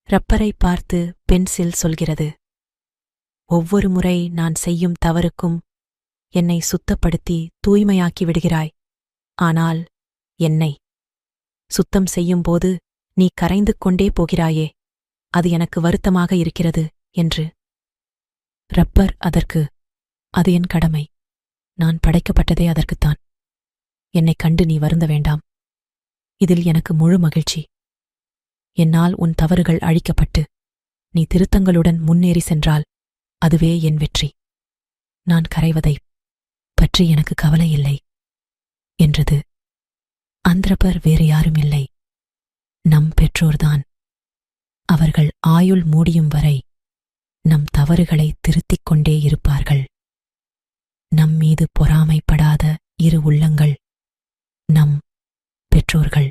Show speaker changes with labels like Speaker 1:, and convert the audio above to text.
Speaker 1: ரப்பரை பார்த்து பென்சில் சொல்கிறது, ஒவ்வொரு முறை நான் செய்யும் தவறுக்கும் என்னை சுத்தப்படுத்தி தூய்மையாக்கி விடுகிறாய். ஆனால் என்னை சுத்தம் செய்யும்போது நீ கரைந்து கொண்டே போகிறாயே, அது எனக்கு வருத்தமாக இருக்கிறது என்று. ரப்பர் அதற்கு, அது என் கடமை. நான் படைக்கப்பட்டதே அதற்குத்தான். என்னைக் கண்டு நீ வருந்த வேண்டாம். இதில் எனக்கு முழு மகிழ்ச்சி. என்னால் உன் தவறுகள் அழிக்கப்பட்டு நீ திருத்தங்களுடன் முன்னேறி சென்றால் அதுவே என் வெற்றி. நான் கரைவதைப் பற்றி எனக்கு கவலை இல்லை என்றது. அந்த ரப்பர் வேறு யாரும் இல்லை, நம் பெற்றோர்தான். அவர்கள் ஆயுள் மூடியும் வரை நம் தவறுகளை திருத்திக் கொண்டே இருப்பார்கள். நம்மீது பொறாமைப்படாத இரு உள்ளங்கள் நம் பெற்றோர்கள்.